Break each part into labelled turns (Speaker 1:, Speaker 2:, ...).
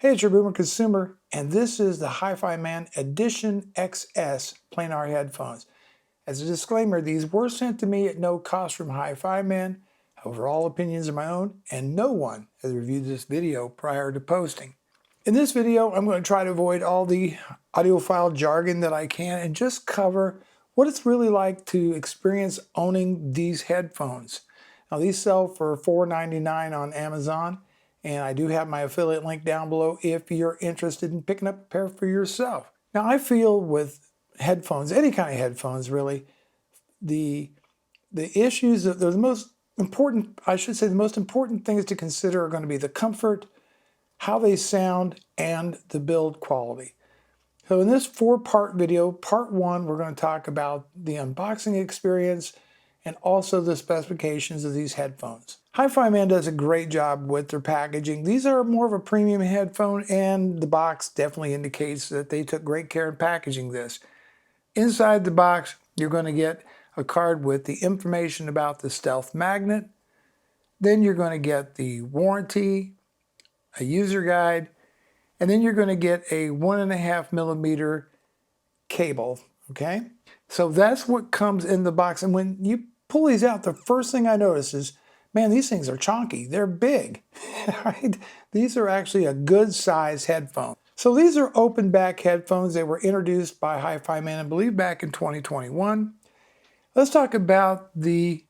Speaker 1: Hey, it's your Boomer Consumer, and this is the HIFIMAN Edition XS Planar headphones. As a disclaimer, these were sent to me at no cost from HIFIMAN. However, all opinions are my own, and no one has reviewed this video prior to posting. In this video, I'm going to try to avoid all the audiophile jargon that I can and just cover what it's really like to experience owning these headphones. Now, these sell for $4.99 on Amazon. And I do have my affiliate link down below if you're interested in picking up a pair for yourself. Now, I feel with headphones, any kind of headphones really, the issues that are the most important, I should say the most important things to consider are going to be the comfort, how they sound, and the build quality. So in this 4-part video, part 1, we're going to talk about the unboxing experience and also the specifications of these headphones. HIFIMAN does a great job with their packaging. These are more of a premium headphone, and the box definitely indicates that they took great care in packaging this. Inside the box, you're going to get a card with the information about the stealth magnet. Then you're going to get the warranty, a user guide, and then you're going to get a 1.5mm cable, okay? So that's what comes in the box. And when you pull these out, the first thing I notice is, man, these things are chonky. They're big, right? These are actually a good size headphone. So these are open back headphones. They were introduced by HIFIMAN, I believe, back in 2021. Let's talk about the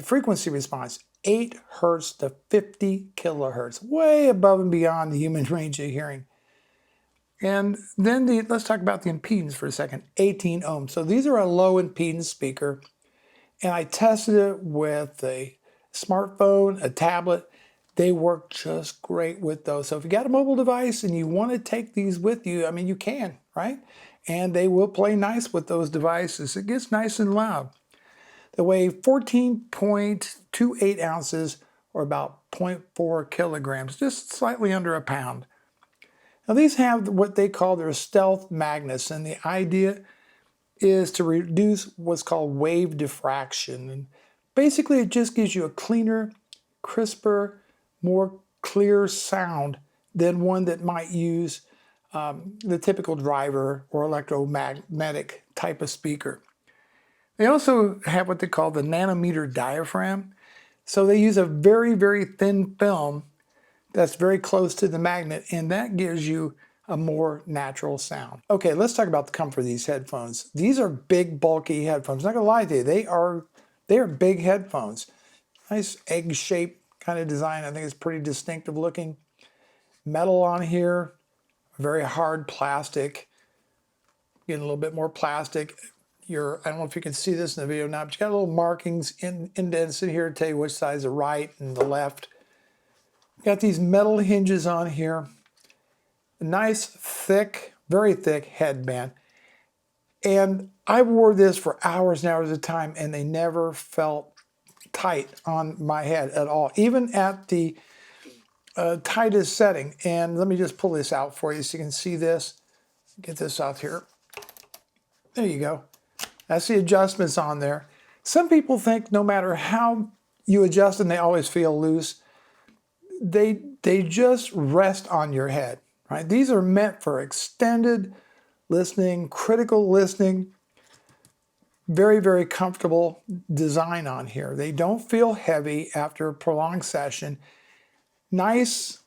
Speaker 1: frequency response. 8 hertz to 50 kilohertz, way above and beyond the human range of hearing. And then let's talk about the impedance for a second, 18 ohms. So these are a low impedance speaker. And I tested it with a smartphone, a tablet. They work just great with those. So if you got a mobile device and you want to take these with you, I mean, you can, right? And they will play nice with those devices. It gets nice and loud. They weigh 14.28 ounces or about 0.4 kilograms, just slightly under a pound. Now these have what they call their stealth magnets, and the idea is to reduce what's called wave diffraction. And basically it just gives you a cleaner, crisper, more clear sound than one that might use the typical driver or electromagnetic type of speaker. They also have what they call the nanometer diaphragm. So they use a very, very thin film that's very close to the magnet, and that gives you a more natural sound. Okay, let's talk about the comfort of these headphones. These are big, bulky headphones. I'm not gonna lie to you, they are big headphones. Nice egg-shaped kind of design. I think it's pretty distinctive looking. Metal on here, very hard plastic. Getting a little bit more plastic. I don't know if you can see this in the video now, but you got little markings, indents in here to tell you which side is the right and the left. Got these metal hinges on here. A nice, thick, very thick headband. And I wore this for hours and hours at a time, and they never felt tight on my head at all, even at the tightest setting. And let me just pull this out for you so you can see this. Get this out here. There you go. That's the adjustments on there. Some people think no matter how you adjust them, they always feel loose. They just rest on your head, right? These are meant for extended listening, critical listening. Very, very comfortable design on here. They don't feel heavy after a prolonged session. Nice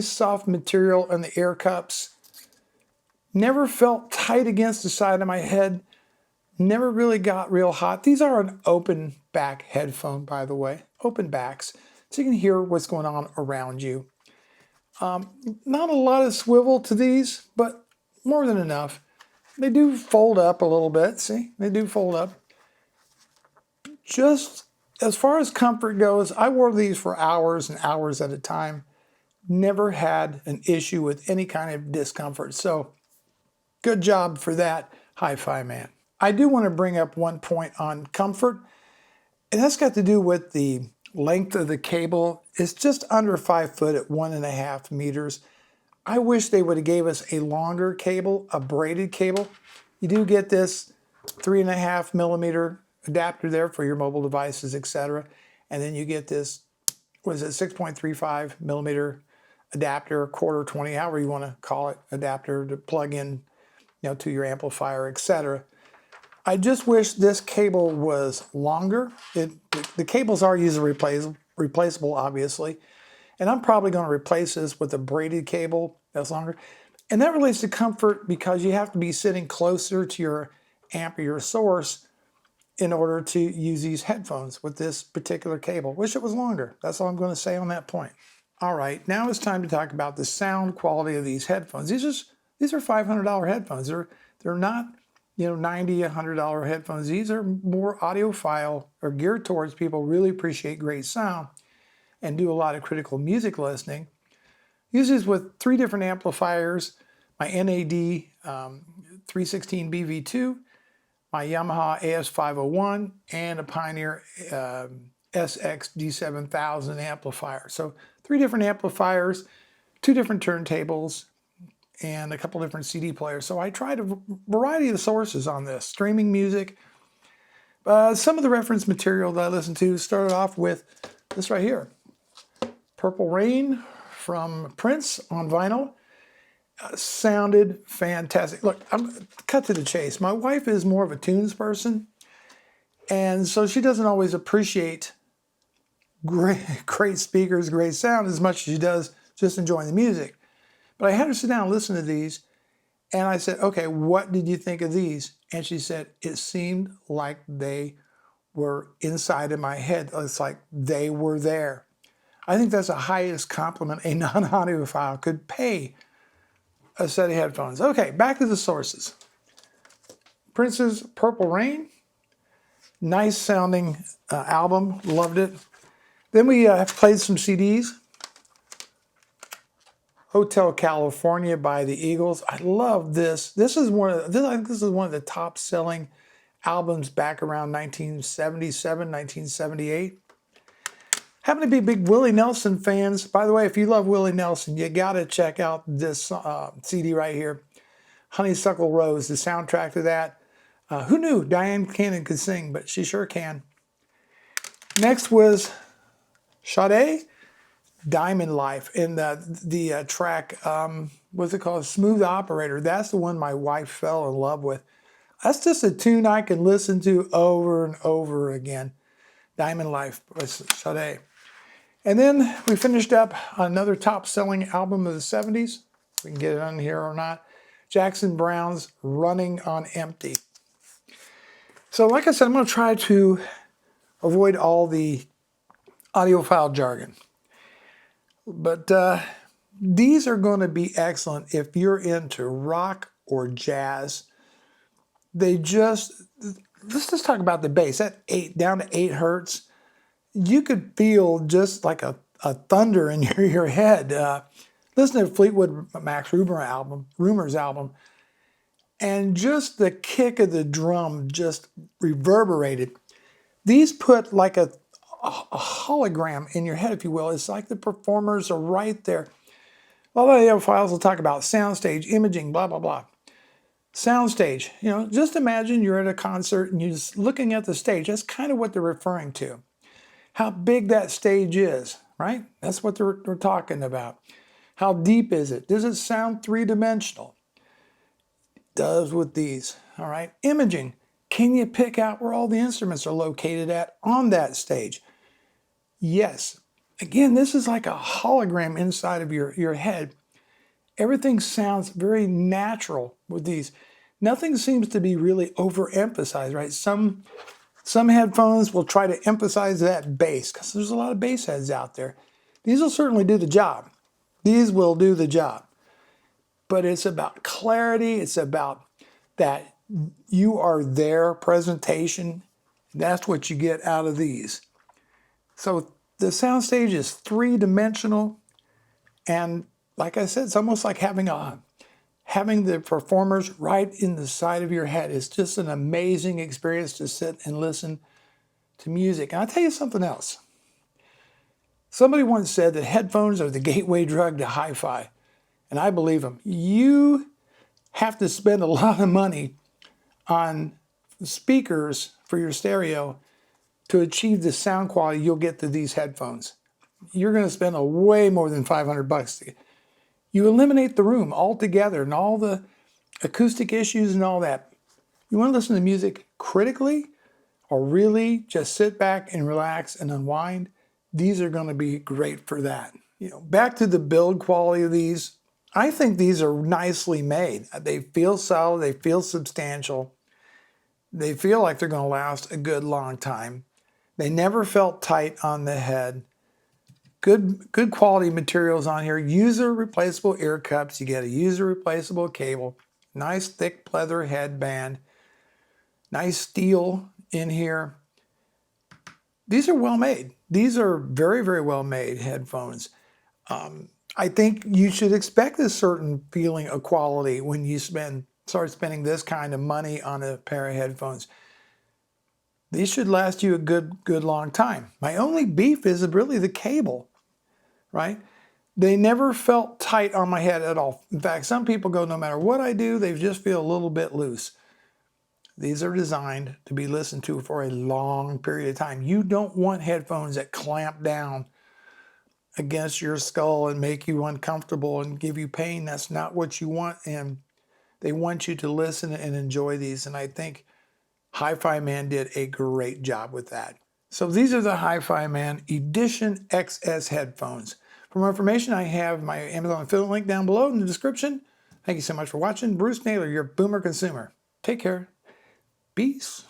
Speaker 1: soft material in the ear cups. Never felt tight against the side of my head. Never really got real hot. These are an open back headphone, by the way, open backs, so you can hear what's going on around you. Not a lot of swivel to these, but more than enough. They do fold up a little bit, see? They do fold up. Just as far as comfort goes, I wore these for hours and hours at a time. Never had an issue with any kind of discomfort, so good job for that, HIFIMAN. I do want to bring up one point on comfort, and that's got to do with the length of the cable. It's just under 5 foot at 1.5 meters. I wish they would have gave us a longer cable, a braided cable. You do get this 3.5mm adapter there for your mobile devices, etc. And then you get this, what is it, 6.35mm adapter, quarter 20, however you want to call it, adapter to plug in, to your amplifier, etc. I just wish this cable was longer. The cables are usually replaceable, obviously. And I'm probably going to replace this with a braided cable that's longer. And that relates to comfort because you have to be sitting closer to your amp or your source in order to use these headphones with this particular cable. Wish it was longer. That's all I'm going to say on that point. All right, now it's time to talk about the sound quality of these headphones. These are $500 headphones. They're not, $90, $100 headphones. These are more audiophile or geared towards people who really appreciate great sound and do a lot of critical music listening. Use these with 3 different amplifiers, my NAD 316 BV2, my Yamaha AS501, and a Pioneer SX D7000 amplifier. So 3 different amplifiers, 2 different turntables, and a couple different CD players. So I tried a variety of sources on this, streaming music. Some of the reference material that I listened to started off with this right here. Purple Rain from Prince on vinyl. Sounded fantastic. Look, I'm cut to the chase. My wife is more of a tunes person, and so she doesn't always appreciate great speakers, great sound as much as she does just enjoying the music. But I had her sit down and listen to these, and I said, okay, what did you think of these? And she said, it seemed like they were inside of my head. It's like they were there. I think that's the highest compliment a non-audiophile could pay a set of headphones. Okay, back to the sources. Prince's Purple Rain, nice sounding album, loved it. Then we played some CDs. Hotel California by the Eagles. I love this. I think this is one of the top selling albums back around 1977, 1978. Happen to be big Willie Nelson fans. By the way, if you love Willie Nelson, you got to check out this CD right here, Honeysuckle Rose, the soundtrack to that. Who knew Diane Cannon could sing, but she sure can. Next was Sade, Diamond Life, and the track, what's it called? Smooth Operator. That's the one my wife fell in love with. That's just a tune I can listen to over and over again. Diamond Life by Sade. And then we finished up another top-selling album of the 70s. If we can get it on here or not. Jackson Browne's Running on Empty. So like I said, I'm going to try to avoid all the audiophile jargon. But these are going to be excellent if you're into rock or jazz. Let's just talk about the bass. That down to 8 hertz. You could feel just like a thunder in your head. Listen to Fleetwood Mac's Rumors album, and just the kick of the drum just reverberated. These put like a hologram in your head, if you will. It's like the performers are right there. A lot of the other files will talk about soundstage, imaging, blah, blah, blah. Soundstage, just imagine you're at a concert and you're just looking at the stage. That's kind of what they're referring to. How big that stage is, right? That's what they're talking about. How deep is it? Does it sound 3-dimensional? It does with these, all right? Imaging. Can you pick out where all the instruments are located at on that stage? Yes. Again, this is like a hologram inside of your head. Everything sounds very natural with these. Nothing seems to be really overemphasized, right? Some headphones will try to emphasize that bass because there's a lot of bass heads out there. These will certainly do the job. These will do the job. But it's about clarity. It's about that you are there presentation. That's what you get out of these. So the soundstage is 3-dimensional. And like I said, it's almost like having the performers right in the side of your head. It's just an amazing experience to sit and listen to music. And I'll tell you something else. Somebody once said that headphones are the gateway drug to hi-fi. And I believe them. You have to spend a lot of money on speakers for your stereo to achieve the sound quality you'll get through these headphones. you're going to spend a way more than 500 bucks. You eliminate the room altogether and all the acoustic issues and all that. You want to listen to music critically or really just sit back and relax and unwind? These are going to be great for that. Back to the build quality of these. I think these are nicely made. They feel solid, they feel substantial. They feel like they're going to last a good long time. They never felt tight on the head. Good quality materials on here. User replaceable ear cups. You get a user replaceable cable. Nice thick pleather headband. Nice steel in here. These are well made. These are very, very well made headphones. I think you should expect a certain feeling of quality when you start spending this kind of money on a pair of headphones. These should last you a good long time. My only beef is really the cable, right? They never felt tight on my head at all. In fact, some people go, no matter what I do, they just feel a little bit loose. These are designed to be listened to for a long period of time. You don't want headphones that clamp down against your skull and make you uncomfortable and give you pain. That's not what you want. And they want you to listen and enjoy these. And I think HIFIMAN did a great job with that. So these are the HIFIMAN Edition XS headphones. For more information, I have my Amazon affiliate link down below in the description. Thank you so much for watching. Bruce Naylor, your Boomer Consumer. Take care. Peace.